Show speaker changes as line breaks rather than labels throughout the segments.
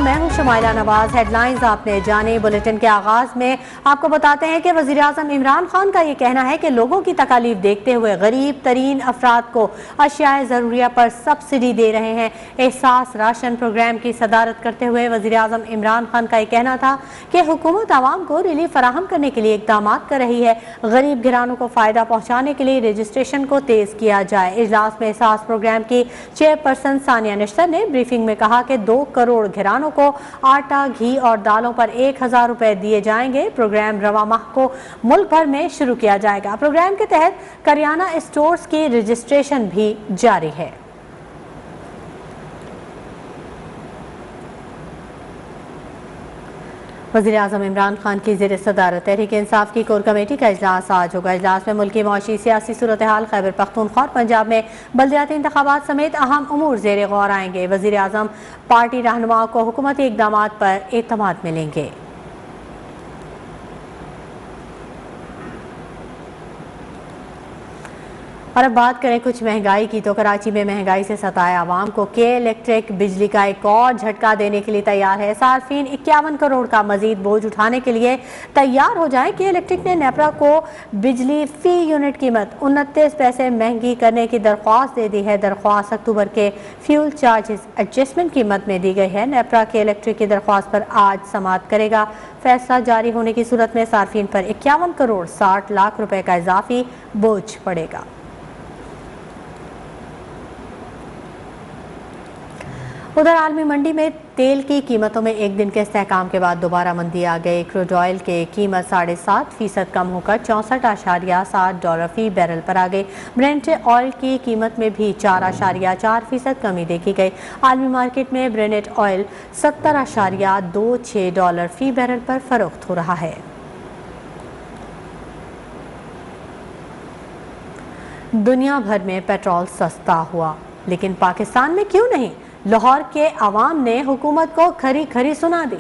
मैं हूं शुमाइला नवाज। हेडलाइंस आपने जाने। बुलेटिन के आगाज में आपको बताते हैं कि वज़ीर आज़म इमरान खान का ये कहना है कि लोगों की तकालीफ देखते हुए गरीब तरीन अफराद को अशियाए ज़रूरिया पर सब्सिडी दे रहे हैं। एहसास राशन प्रोग्राम की सदारत करते हुए वज़ीर आज़म इमरान खान का ये कहना था कि हुकूमत आवाम को रिलीफ फराहम करने के लिए इक़दाम कर रही है। गरीब घरानों को फ़ायदा पहुँचाने के लिए रजिस्ट्रेशन को तेज़ किया जाए। इजलास में एहसास प्रोग्राम की चेयरपर्सन सानिया निश्तर ने ब्रीफिंग में कहा कि 2 करोड़ घरानों को आटा, घी और दालों पर 1000 रुपए दिए जाएंगे। प्रोग्राम रवा माह को मुल्क भर में शुरू किया जाएगा। प्रोग्राम के तहत करियाना स्टोर्स की रजिस्ट्रेशन भी जारी है। वज़ीर आज़म इमरान खान की ज़ेर सदारत तहरीक इंसाफ की कोर कमेटी का इजलास आज होगा। इजलास में मुल्की मौशी सियासी सूरत हाल, खैबर पख्तूनख्वा और पंजाब में बल्दियाती इंतखाबात समेत अहम उमूर ज़ेर गौर आएंगे। वज़ीर आज़म पार्टी रहनुमाओं को हुकूमती इक़दाम पर एतमाद मिलेंगे। और अब बात करें कुछ महंगाई की, तो कराची में महंगाई से सताए आवाम को के इलेक्ट्रिक बिजली का एक और झटका देने के लिए तैयार है। सार्फिन 51 करोड़ का मजीद बोझ उठाने के लिए तैयार हो जाएं। के इलेक्ट्रिक ने नेपरा को बिजली फी यूनिट कीमत 29 पैसे महंगी करने की दरख्वास्त दे दी है। दरख्वास्त अक्टूबर के फ्यूल चार्जेस एडजस्टमेंट कीमत में दी गई है। नेपरा के इलेक्ट्रिक की दरख्वास्त पर आज समाअत करेगा। फैसला जारी होने की सूरत में सार्फिन पर 51 करोड़ 60 लाख रुपए का इजाफी बोझ पड़ेगा। उधर आलमी मंडी में तेल की कीमतों में एक दिन के इस्तेहकाम के बाद दोबारा मंदी आ गई। क्रूड ऑयल की कीमत 7.5% कम होकर $64.7 फी बैरल पर आ गई। ब्रेंट ऑयल की कीमत में भी 4.4% कमी देखी गई। आलमी मार्केट में ब्रेंट ऑयल $70.26 फी बैरल पर फरोख्त हो रहा है। दुनिया भर में पेट्रोल सस्ता हुआ, लेकिन पाकिस्तान में क्यों नहीं? लाहौर के आवाम ने हुकूमत को खरी खरी सुना दी।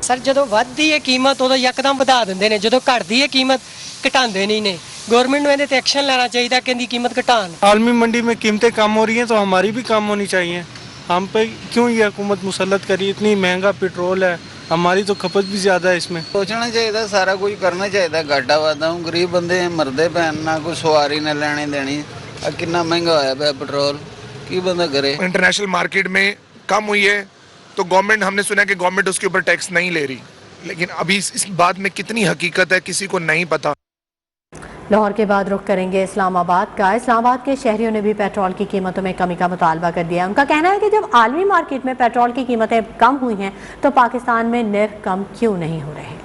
सर जो वधदी है कीमत उदों यकदम बढ़ा देंगे ने, जो घटती है कीमत घटाते नहीं ने। गवर्नमेंट को इहदे ते एक्शन लेना चाहिए कि इनकी कीमत घटान।
आलमी मंडी में कीमतें कम हो रही हैं तो हमारी भी कम होनी चाहिए। हम पे क्यों ये हुकूमत मुसल्लत करी? इतनी महंगा पेट्रोल है, हमारी तो खपत भी ज्यादा है। इसमें
सोचना चाहिए, सारा कुछ करना चाहिए। घाटा वादा गरीब बंदे मरदे पैन ना कोई सवारी ना लेने देनी। कितना महंगा होया पिया पेट्रोल, की बंदा करे।
इंटरनेशनल मार्केट में कम हुई है तो गवर्नमेंट, हमने सुना कि गवर्नमेंट उसके ऊपर टैक्स नहीं ले रही, लेकिन अभी इस बात में कितनी हकीकत है किसी को नहीं पता।
लाहौर के बाद रुख करेंगे इस्लामाबाद का। इस्लामाबाद के शहरियों ने भी पेट्रोल की कीमतों में कमी का मुतालबा कर दिया। उनका कहना है कि जब आलमी मार्केट में पेट्रोल की कीमतें कम हुई हैं तो पाकिस्तान में निर्ख कम क्यों नहीं हो रहे?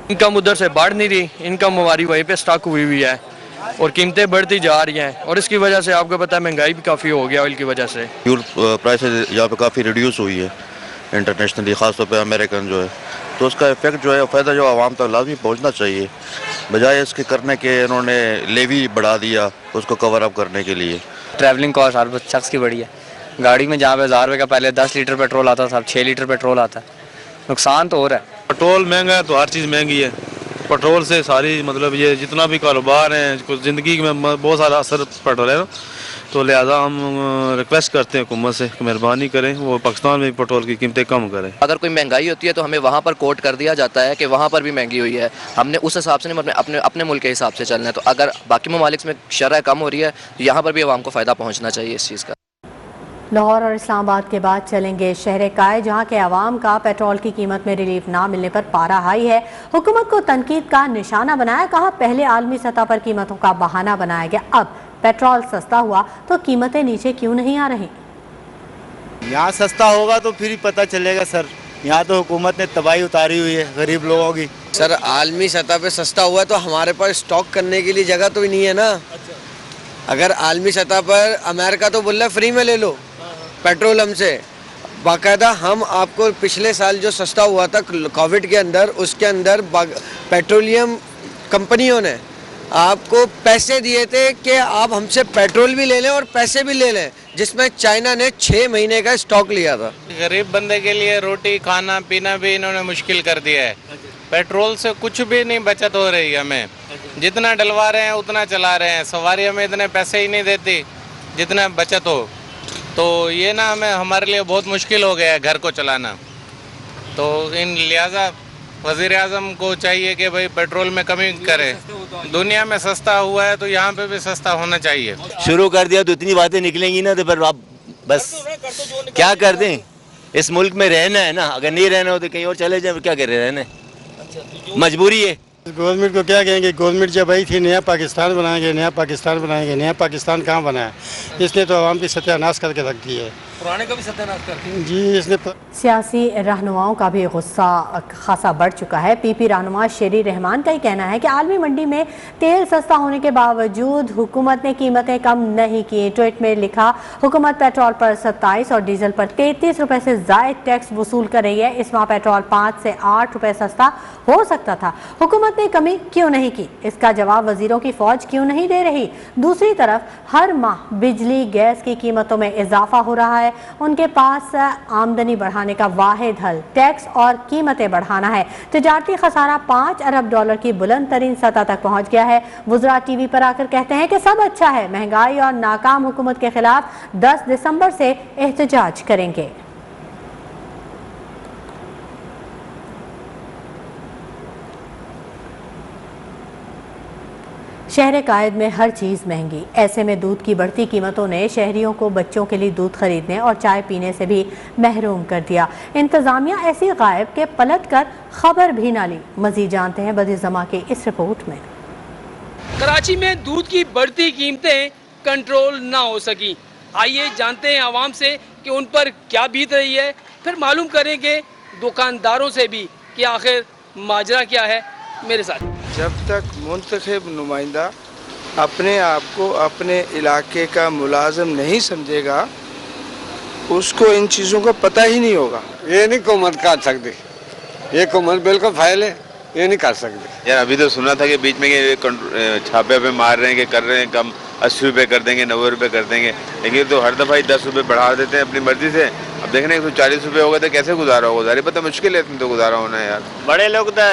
इनकम उधर से बढ़ नहीं रही, इनकम हमारी वहीं पे स्टक हुई है और कीमतें बढ़ती जा रही हैं। और इसकी वजह से आपको पता है महंगाई भी काफ़ी हो गया ऑयल की वजह से।
फ्यूल प्राइसेस यहाँ पे काफ़ी रिड्यूस हुई है इंटरनेशनली, ख़ासतौर पे अमेरिकन जो है, तो उसका इफेक्ट जो है फ़ायदा जो आवाम तक लाजमी पहुँचना चाहिए। बजाय इसके करने के इन्होंने लेवी बढ़ा दिया उसको कवर अप करने के लिए।
ट्रैवलिंग कॉस्ट हर शख्स की बढ़ी है। गाड़ी में जहाँ पे 1000 रुपये का पहले 10 लीटर पेट्रोल आता था, अब 6 लीटर पेट्रोल आता है। नुकसान तो हो रहा है।
पेट्रोल महंगा है तो हर चीज़ महंगी है। पेट्रोल से सारी मतलब ये जितना भी कारोबार है, कुछ ज़िंदगी में बहुत सारा असर पड़ रहा है, तो लिहाजा हम रिक्वेस्ट करते हैं हुकूमत से कि मेहरबानी करें वो पाकिस्तान में पेट्रोल की कीमतें कम करें।
अगर कोई महंगाई होती है तो हमें वहाँ पर कोट कर दिया जाता है कि वहाँ पर भी महंगी हुई है। हमने उस हिसाब से नहीं, अपने मुल्क के हिसाब से चलना है। तो अगर बाकी ममालिक में शरह कम हो रही है तो यहाँ पर भी आवाम को फ़ायदा पहुँचना चाहिए इस चीज़ का।
लाहौर और इस्लामाबाद के बाद चलेंगे शहर काय, जहां के अवाम का पेट्रोल की कीमत में रिलीफ ना मिलने पर पारा हाई है। हुकूमत को तनकीद का निशाना बनाया। कहा पहले आलमी सतह पर कीमतों का बहाना बनाया गया, अब पेट्रोल सस्ता हुआ तो कीमतें नीचे क्यों नहीं आ रही?
यहाँ सस्ता होगा तो फिर ही पता चलेगा सर। यहाँ तो हुकूमत ने तबाही उतारी हुई है गरीब लोगों की।
सर आलमी सतह पे सस्ता हुआ तो हमारे पास स्टॉक करने के लिए जगह तो ही नहीं है ना। अगर आलमी सतह पर अमेरिका तो बोल रहा है फ्री में ले लो पेट्रोल हमसे, बाकायदा हम आपको पिछले साल जो सस्ता हुआ था कोविड के अंदर, उसके अंदर पेट्रोलियम कंपनियों ने आपको पैसे दिए थे कि आप हमसे पेट्रोल भी ले लें और पैसे भी ले लें, जिसमें चाइना ने 6 महीने का स्टॉक लिया था।
गरीब बंदे के लिए रोटी खाना पीना भी इन्होंने मुश्किल कर दिया है। पेट्रोल से कुछ भी नहीं बचत हो रही है। हमें जितना डलवा रहे हैं उतना चला रहे हैं। सवारी हमें इतने पैसे ही नहीं देती जितना बचत हो। तो ये ना हमें हमारे लिए बहुत मुश्किल हो गया है घर को चलाना। तो इन लिहाजा वज़ीर आज़म को चाहिए कि भाई पेट्रोल में कमी करे। दुनिया में सस्ता हुआ है तो यहाँ पे भी सस्ता होना चाहिए।
शुरू कर दिया तो इतनी बातें निकलेंगी ना, तो फिर आप बस क्या कर दें। इस मुल्क में रहना है ना, अगर नहीं रहना हो तो कहीं और चले जाए, क्या कर रहे रहने, मजबूरी है।
गवर्नमेंट को क्या कहेंगे, गवर्नमेंट जब आई थी नया पाकिस्तान बनाएंगे, नया पाकिस्तान बनाएंगे, नया पाकिस्तान कहाँ बनाया, इसने तो आवाम की सत्यानाश करके रख दी है,
पुराने का भी सत्यानाश करके
जी। इसने
सियासी रहनुमाओं का भी गुस्सा खासा बढ़ चुका है। पीपी रहनुमा शेरी रहमान का ही कहना है कि आलमी मंडी में तेल सस्ता होने के बावजूद हुकूमत ने कीमतें कम नहीं की। ट्वीट में लिखा, हुकूमत पेट्रोल पर 27 और डीजल पर 33 रुपए से ज़ायद टैक्स वसूल कर रही है। इस माह पेट्रोल 5 से 8 रुपए सस्ता हो सकता था, हुकूमत ने कमी क्यों नहीं की? इसका जवाब वजीरों की फौज क्यों नहीं दे रही? दूसरी तरफ हर माह बिजली गैस की कीमतों में इजाफा हो रहा है। उनके पास आमदनी बढ़ाने का वाहिद हल टैक्स और कीमतें बढ़ाना है। तिजारती खसारा 5 अरब डॉलर की बुलंद तरीन सतह तक पहुंच गया है। वुज़रा टीवी पर आकर कहते हैं कि सब अच्छा है, महंगाई और नाकाम हुकूमत के खिलाफ 10 दिसंबर से एहतजाज करेंगे। शहर कायद में हर चीज़ महंगी, ऐसे में दूध की बढ़ती कीमतों ने शहरियों को बच्चों के लिए दूध खरीदने और चाय पीने से भी महरूम कर दिया। इंतज़ामिया ऐसी गायब के पलट कर खबर भी ना ली। मज़ीद जानते हैं बदी जमा की इस रिपोर्ट में।
कराची में दूध की बढ़ती कीमतें कंट्रोल ना हो सकी। आइए जानते हैं आवाम से कि उन पर क्या बीत रही है, फिर मालूम करेंगे दुकानदारों से भी कि आखिर माजरा क्या है। मेरे साथ
जब तक मुंतखब नुमाइंदा अपने आप को अपने इलाके का मुलाजिम नहीं समझेगा, उसको इन चीज़ों का पता ही नहीं होगा।
ये नहीं हुकूमत कर सकती, ये हुकूमत बिल्कुल फाइल है, ये नहीं कर सकती।
यार अभी तो सुना था कि बीच में छापे पे मार रहे हैं कि कर रहे हैं कम, 80 रुपये कर देंगे, 90 रुपये कर देंगे, लेकिन तो हर दफ़ा ही 10 रुपये बढ़ा देते हैं अपनी मर्जी से। अब देखने 140 रुपये होगा तो कैसे गुजारा होगा? गुजारी पता मुश्किल है, तो गुजारा होना है यार।
बड़े लोग तो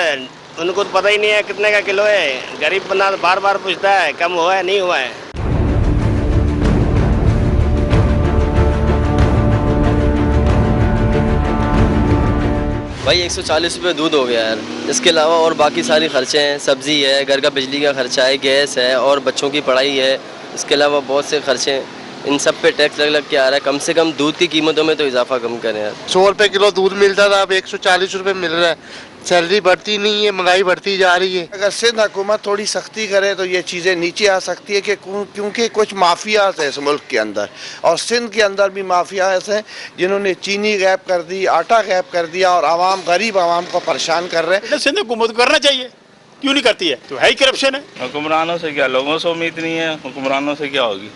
उनको तो पता ही नहीं है कितने का किलो है, गरीब बंदा बार बार पूछता है कम हुआ है नहीं हुआ है।
भाई 140 रुपये दूध हो गया यार, इसके अलावा और बाकी सारी खर्चे हैं, सब्ज़ी है, घर का बिजली का खर्चा है, गैस है और बच्चों की पढ़ाई है। इसके अलावा बहुत से खर्चे हैं, इन सब पे टैक्स लग के आ रहा है। कम से कम दूध की कीमतों में तो इजाफा कम करें यार।
100 रुपये किलो दूध मिलता था, अब 140 रुपये मिल रहा है। सैलरी बढ़ती नहीं है, महंगाई बढ़ती जा रही है।
अगर सिंध हुकूमत थोड़ी सख्ती करे तो ये चीज़ें नीचे आ सकती है, कि क्योंकि कुछ माफियाज हैं इस मुल्क के अंदर, और सिंध के अंदर भी माफियाज हैं जिन्होंने चीनी गायब कर दी, आटा गायब कर दिया और आवाम गरीब आवाम को परेशान कर रहे हैं।
सिंध हुकूमत को करना चाहिए, क्यों नहीं करती है? तो है ही करप्शन है।
हुक्मरानों से क्या, लोगों से उम्मीद नहीं है, हुक्मरानों से क्या होगी?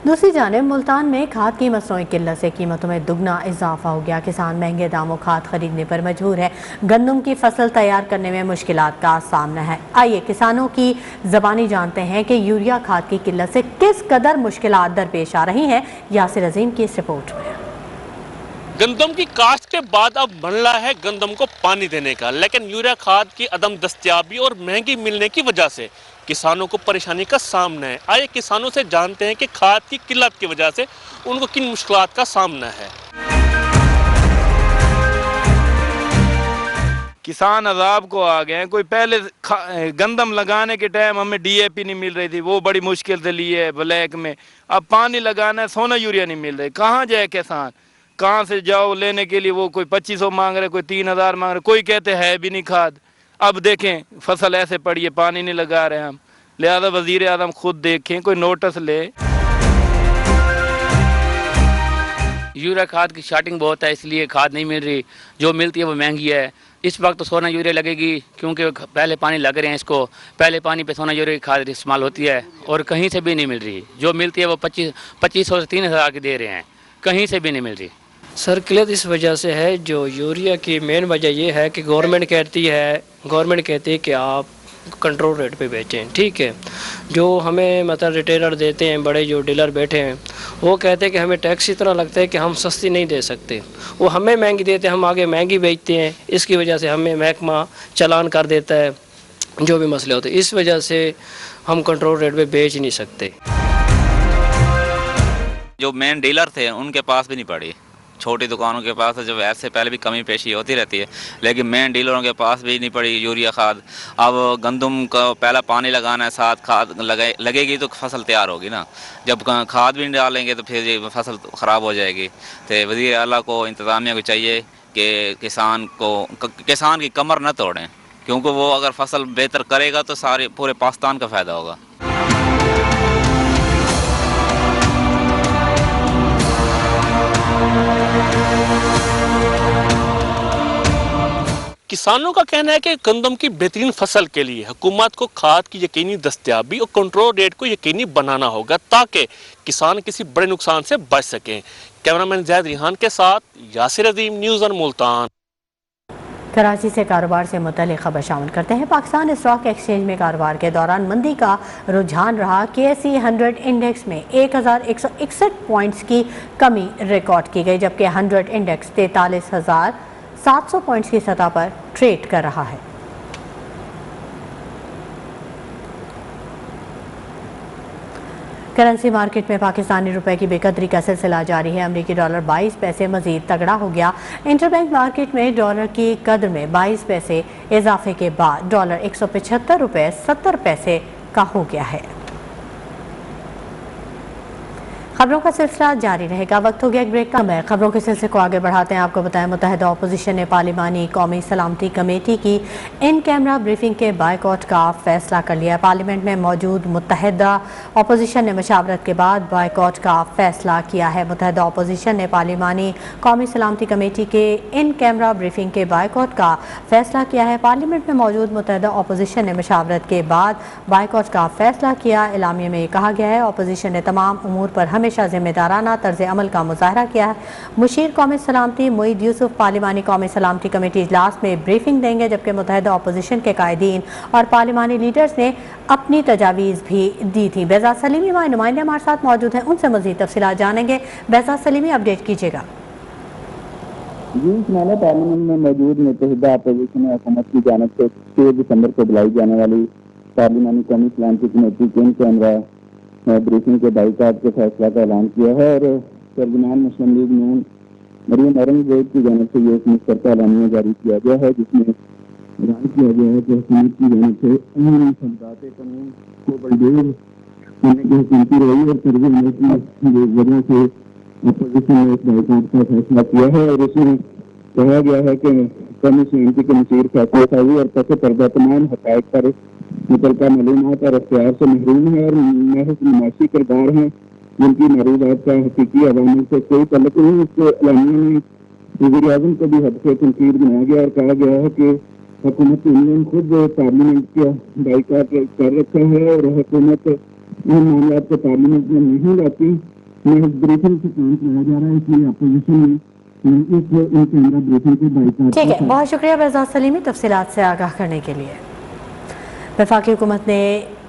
दूसरी जानिब मुल्तान में खाद की मसनूई किल्लत से कीमतों में दुगना इजाफा हो गया। किसान महंगे दामों खाद खरीदने पर मजबूर है। गंदम की फसल तैयार करने में मुश्किलात का सामना है। आइए किसानों की ज़बानी जानते हैं कि यूरिया खाद की किल्लत से किस कदर मुश्किलात दरपेश आ रही हैं। यासिर अजीम की इस रिपोर्ट में।
गंदम की काश्त के बाद अब बनला है गंदम को पानी देने का, लेकिन यूरिया खाद की अदम दस्तयाबी और महंगी मिलने की वजह से किसानों को परेशानी का सामना है। आइए किसानों से जानते हैं कि खाद की किल्लत की वजह से उनको किन मुश्किलात का सामना है।
किसान अजाब को आ गए हैं। कोई पहले गंदम लगाने के टाइम हमें DAP नहीं मिल रही थी, वो बड़ी मुश्किल से लिए ब्लैक में। अब पानी लगाना है, सोना यूरिया नहीं मिल रही, कहाँ जाए किसान? कहाँ से जाओ लेने के लिए? वो कोई 2500 मांग रहे, कोई 3000 मांग रहे, कोई कहते है भी नहीं खाद। अब देखें फसल ऐसे पड़ी है, पानी नहीं लगा रहे हम, लिहाजा वजीर आज़म खुद देखें, कोई नोटिस ले।
यूरिया खाद की शार्टिंग बहुत है, इसलिए खाद नहीं मिल रही, जो मिलती है वो महंगी है। इस वक्त तो सोना यूरिया लगेगी, क्योंकि पहले पानी लग रहे हैं इसको, पहले पानी पे सोना यूरिया की खाद इस्तेमाल होती है और कहीं से भी नहीं मिल रही। जो मिलती है वो 2500 से 3000 की दे रहे हैं, कहीं से भी नहीं मिल रही।
सर किल्लत इस वजह से है, जो यूरिया की मेन वजह ये है कि गवर्नमेंट कहती है कि आप कंट्रोल रेट पे बेचें, ठीक है। जो हमें मतलब रिटेलर देते हैं, बड़े जो डीलर बैठे हैं, वो कहते हैं कि हमें टैक्स इतना लगता है कि हम सस्ती नहीं दे सकते। वो हमें महंगी देते हैं, हम आगे महंगी बेचते हैं, इसकी वजह से हमें महकमा चालान कर देता है। जो भी मसले होते, इस वजह से हम कंट्रोल रेट पे बेच नहीं सकते।
जो मेन डीलर थे उनके पास भी नहीं पड़ी, छोटी दुकानों के पास जो ऐसे पहले भी कमी पेशी होती रहती है, लेकिन मेन डीलरों के पास भी नहीं पड़ी यूरिया खाद। अब गंदम का पहला पानी लगाना है, साथ खाद लगेगी तो फसल तैयार होगी ना, जब खाद भी नहीं डालेंगे तो फिर ये फसल ख़राब हो जाएगी। तो वज़ीर आला को, इंतज़ामिया को चाहिए कि किसान की कमर न तोड़ें, क्योंकि वो अगर फसल बेहतर करेगा तो सारे पूरे पाकिस्तान का फ़ायदा होगा।
किसानों का कहना है कि गंदम की बेहतरीन फसल के लिए हुकूमत को खाद की यकीनी दस्तयाबी और कंट्रोल रेट को यकीनी बनाना होगा ताकि किसान किसी बड़े नुकसान से बच सकें। कैमरामैन ज़ैद रिहान के साथ यासिर अजीम, न्यूज़ ऑन मुल्तान।
कराची से कारोबार से मुतल्लिक़ खबर शामिल करते हैं। पाकिस्तान स्टॉक एक्सचेंज में कारोबार के दौरान मंदी का रुझान रहा। KSE 100 इंडेक्स में 1161 पॉइंट्स की कमी रिकॉर्ड की गई, जबकि 100 इंडेक्स 43,700 पॉइंट्स की सतह पर ट्रेड कर रहा है। करेंसी मार्केट में पाकिस्तानी रुपए की बेकदरी का सिलसिला जारी है। अमरीकी डॉलर 22 पैसे मजीद तगड़ा हो गया। इंटरबैंक मार्केट में डॉलर की कदर में 22 पैसे इजाफे के बाद डॉलर 175 रुपये 70 पैसे का हो गया है। खबरों का सिलसिला जारी रहेगा। वक्त हो गया एक ब्रेक का। मैं खबरों के सिलसिले को आगे बढ़ाते हैं। आपको बताएं, मुत्तहिदा अपोजिशन ने पार्लिमानी कौमी सलामती कमेटी की इन कैमरा ब्रीफिंग के बायकॉट का फैसला कर लिया। पार्लियामेंट में मौजूद मुत्तहिदा अपोजिशन ने मशावरत के बाद बायकॉट का फैसला किया है। मुत्तहिदा अपोजिशन ने पार्लिमानी कौमी सलामती कमेटी के इन कैमरा ब्रीफिंग के बायकॉट का फैसला किया है। पार्लियामेंट में मौजूद मुत्तहिदा अपोजिशन ने मशावरत के बाद बायकॉट का फैसला किया। एलामिया में कहा गया है, अपोजिशन ने तमाम उमूर पर हमेशा जिम्मेदाराना तर्ज अमल का मुजाहरा किया है। मुशीर कौमी सलामती मोईद यूसुफ पार्लिमानी कौमी सलामती कमेटी इजलास में ब्रीफिंग देंगे, जबकि मुत्तहिदा अपोजिशन के कायदीन और पार्लिमानी लीडर्स ने अपनी तजावीज़ भी दी थी। बेजाद सलीमी हमारे नुमाइंदे हमारे साथ मौजूद हैं, उनसे मज़ीद तफसीलात जानेंगे। बेजाद सलीमी, अपडेट कीजिएगा।
पार्लियामेंट में मौजूद मुत्तहिदा अपोजिशन हुकूमत की जानिब से 6 दिसंबर को बुलाई जाने वाली पार्लिमानी कौमी सलामती कमेटी के इन कैमरा ब्रीफिंग के बाइकाट के फैसला का ऐलान किया है और तर्जुमान मुस्लिम लीग नून मरियम औरंगजेब की जानिब से ये मुश्तरका ऐलानिया जारी किया गया है, जिसमें ऐलान किया गया है कि हुकूमत की जानिब से समझौते कानून को बलदेव होने की हुकूमती रही और तर्ज अमल की वजह से अपोजिशन ने इस बाइकाट का फैसला किया है। और इसमें कहा गया है कि कौमी सलामती के मसीर फैसला साजी और पस पर्दा तमाम हक़ाइक़ पर मुतल्लिक़ा मालूमात और अख्तियार से महरूम है और महज नुमाइशी किरदार हैं, जिनकी मरूदात का हकीकी अवामी से कोई तल्लुक़ नहीं। इसके एलानिया में वज़ीर आज़म को भी हद से तनकीद बनाया गया और कहा गया है कि हुकूमत यूनियन खुद पार्लियामेंट का बाइकाट कर रखा है और हुकूमत इन मामलों को पार्लियामेंट में नहीं लाती, महज ब्रीफिंग से काम किया जा रहा है। इसलिए अपोजिशन ने
ठीक है, बहुत शुक्रिया बेजाद सलीमी तफसीलात से आगाह करने के लिए। वफाकी हुकूमत ने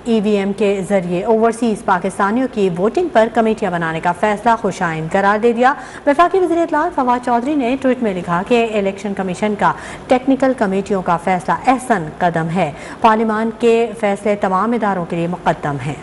EVM के जरिए ओवरसीज़ पाकिस्तानियों की वोटिंग पर कमेटियां बनाने का फैसला खुशाइन करार दे दिया। वफाकी वज़ीर इत्तलात फवाद चौधरी ने ट्वीट में लिखा कि इलेक्शन कमीशन का टेक्निकल कमेटियों का फैसला अहसन कदम है। पार्लियामान के फैसले तमाम इदारों के लिए मुक़द्दम हैं।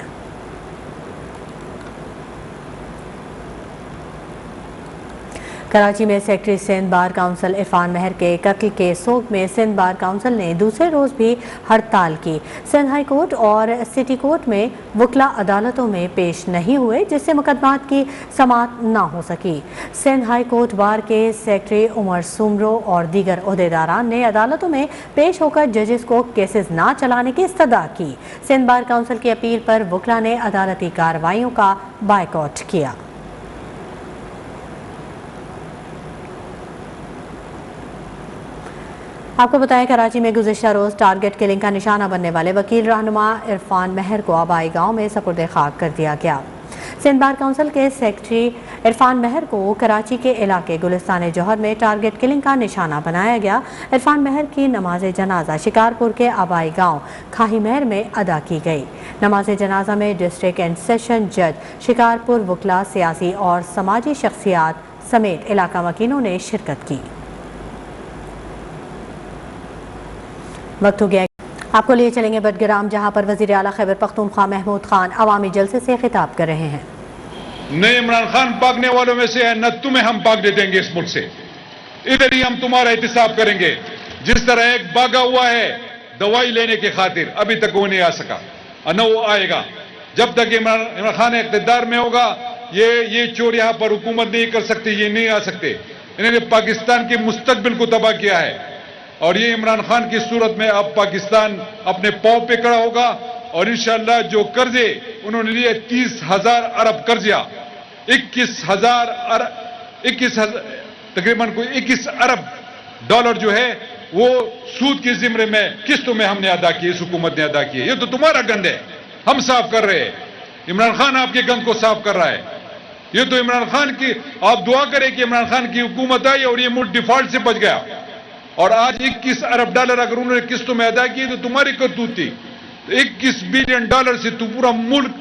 कराची में secretary Sindh bar council Irfan Mahar के कत्ल के सोग में सिंध बार काउंसिल ने दूसरे रोज़ भी हड़ताल की। सिंध हाई कोर्ट और सिटी कोर्ट में वकला अदालतों में पेश नहीं हुए, जिससे मुकदमात की समाअत न हो सकी। सिंध हाई कोर्ट बार के सेक्रेटरी उमर सुमरो और दीगर ओहदेदारान ने अदालतों में पेश होकर जजेस को केसेस ना चलाने की इस्तदा की। सिंध बार काउंसिल की अपील पर वकला ने अदालती कार्रवाइयों का बायकॉट किया। आपको बताएं, कराची में गुज़िश्ता रोज़ टारगेट किलिंग का निशाना बनने वाले वकील रहनुमा इरफान महर को आबाई गांव में सपुर्द खाक कर दिया गया। सिंध बार काउंसिल के सेक्रेटरी इरफान महर को कराची के इलाके गुलिस्तान जौहर में टारगेट किलिंग का निशाना बनाया गया। इरफान महर की नमाज जनाजा शिकारपुर के आबाई गांव खाही महर में अदा की गई। नमाज जनाजा में डिस्ट्रिक्ट एंड सेशन जज, शिकारपुर, वकला, सियासी और समाजी शख्सियात समेत इलाका वकीलों ने शिरकत की। वक्त हो गया आपको लिए चलेंगे बडग्राम, जहां पर वजीर आला खैबर पख्तूनख्वा महमूद खान अवामी जलसे से खिताब कर रहे हैं।
न इमरान खान भागने वालों में से है, न तुम्हें हम भागने देंगे इस मुल्क से। इधर ही हम तुम्हारा एहतिसाब करेंगे। जिस तरह एक भागा हुआ है दवाई लेने की खातिर, अभी तक वो नहीं आ सका, न वो आएगा। जब तक इमरान खान इख्तिदार में होगा, ये चोर यहां पर हुकूमत नहीं कर सकते, ये नहीं आ सकते। इन्होंने पाकिस्तान के मुस्तकबिल को तबाह किया है और ये इमरान खान की सूरत में अब पाकिस्तान अपने पांव पे खड़ा होगा और इंशाअल्लाह जो कर्जे उन्होंने लिए 30,000 अरब कर्जा, 21,000 तकरीबन कोई 21 अरब डॉलर जो है वो सूद के जिम्मे में किस्तों में हमने अदा किए, इस हुकूमत ने अदा किए। ये तो तुम्हारा गंद है, हम साफ कर रहे हैं। इमरान खान आपके गंद को साफ कर रहा है। ये तो इमरान खान की, आप दुआ करें कि इमरान खान की हुकूमत आई और ये मुल्क डिफॉल्ट से बच गया। और आज 21 अरब डॉलर अगर उन्होंने किस्तों में अदा किए तो तुम्हारी करतूत थी। 21 बिलियन डॉलर से तो पूरा मुल्क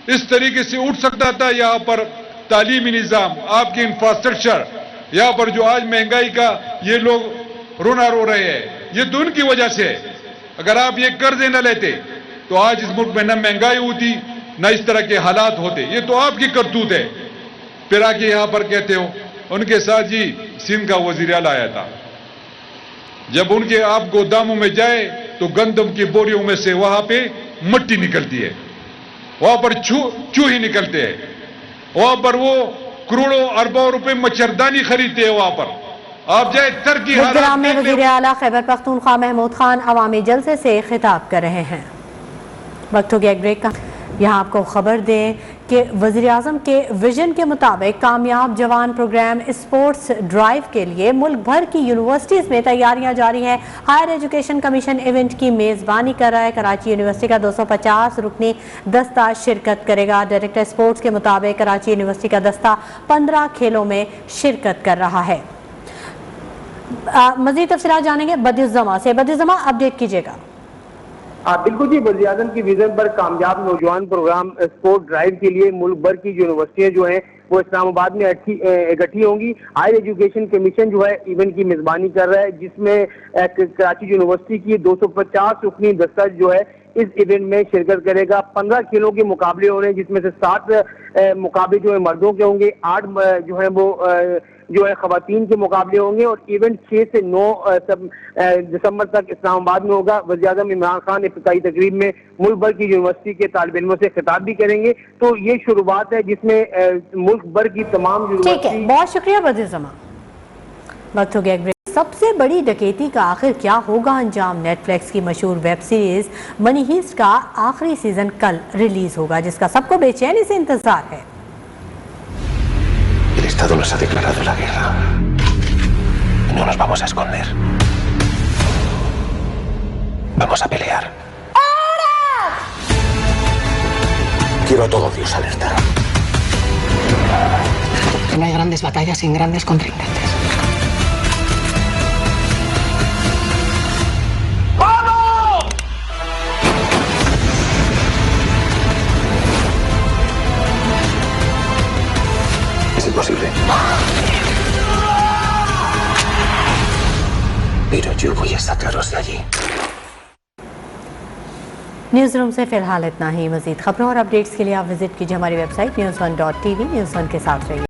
इस तरीके से उठ सकता था। यहाँ पर तालीमी निजाम, आपके इंफ्रास्ट्रक्चर, यहाँ पर जो आज महंगाई का ये लोग रोना रो रहे हैं, ये तो उनकी वजह से है। अगर आप ये कर्जे न लेते तो आज इस मुल्क में न महंगाई होती, न इस तरह के हालात होते। ये तो आपकी करतूत है। फिर आके यहां पर कहते हो, उनके साथ जी सिंध का वजीर आला आया था। जब उनके आप गोदामों में जाए तो गंदम की बोरियों में से वहां पे मिट्टी निकलती है, वहां पर चूहे निकलते हैं, वहां पर वो करोड़ों अरबों रुपए मच्छरदानी खरीदते हैं। वहां पर आप जाए तरकी
बडग्राम में वजीर आला खैबर पख्तूनख्वा महमूद खान अवामी जलसे से खिताब कर रहे हैं। वक्त हो गया एक ब्रेक का। यहाँ आपको खबर दें कि वज़ीर आज़म के विजन के मुताबिक कामयाब जवान प्रोग्राम स्पोर्ट्स ड्राइव के लिए मुल्क भर की यूनिवर्सिटीज़ में तैयारियां जारी हैं। हायर एजुकेशन कमीशन इवेंट की मेज़बानी कर रहा है। कराची यूनिवर्सिटी का 250 रुकनी दस्ता शिरकत करेगा। डायरेक्टर स्पोर्ट्स के मुताबिक कराची यूनिवर्सिटी का दस्ता 15 खेलों में शिरकत कर रहा है। मज़ीद तफसीलात जानेंगे बदियुज़्ज़मा से। बदियुज़्ज़मा, अपडेट कीजिएगा।
बिल्कुल जी, वज़ीर आज़म की विजन पर कामयाब नौजवान प्रोग्राम स्पोर्ट ड्राइव के लिए मुल्क भर की यूनिवर्सिटियां जो हैं वो इस्लामाबाद में इकट्ठी होंगी। हायर एजुकेशन कमीशन जो है इवेंट की मेजबानी कर रहा है, जिसमें कराची यूनिवर्सिटी की 250 रुकनी दस्ता जो है इस इवेंट में शिरकत करेगा। 15 खेलों के मुकाबले हो रहे हैं, जिसमें से 7 मुकाबले जो है मर्दों के होंगे, 8 जो है वो जो है खवातीन के मुकाबले होंगे और इवेंट 6 से 9 दिसंबर तक इस्लामाबाद में होगा। वज़ीर आज़म इमरान खान इफ्तिताही तकरीब में मुल्क भर की यूनिवर्सिटी के तालिब इल्मों से खिताब भी करेंगे। तो ये शुरुआत है जिसमें मुल्क भर की तमाम यूनिवर्सिटी।
बहुत शुक्रिया बदियुज़्ज़मा। वक्त हो गया एक ब्रेक। सबसे बड़ी डकैती का आखिर क्या होगा अंजाम? नेटफ्लिक्स की मशहूर वेब सीरीज मनी हीस्ट का आखिरी सीजन कल रिलीज होगा, जिसका सबको बेचैनी से इंतजार है।
El Estado nos ha declarado la guerra. No nos vamos a esconder. Vamos a pelear. Quiero a todo Dios alerta.
Que no hay grandes batallas sin grandes contrincantes.
Es imposible. Pero yo voy a sacaros de allí.
News room से फिलहाल इतना ही। मज़ीद खबरों और updates के लिए आप visit कीजिए हमारी वेबसाइट news1.tv। न्यूज़1 के साथ रहिए।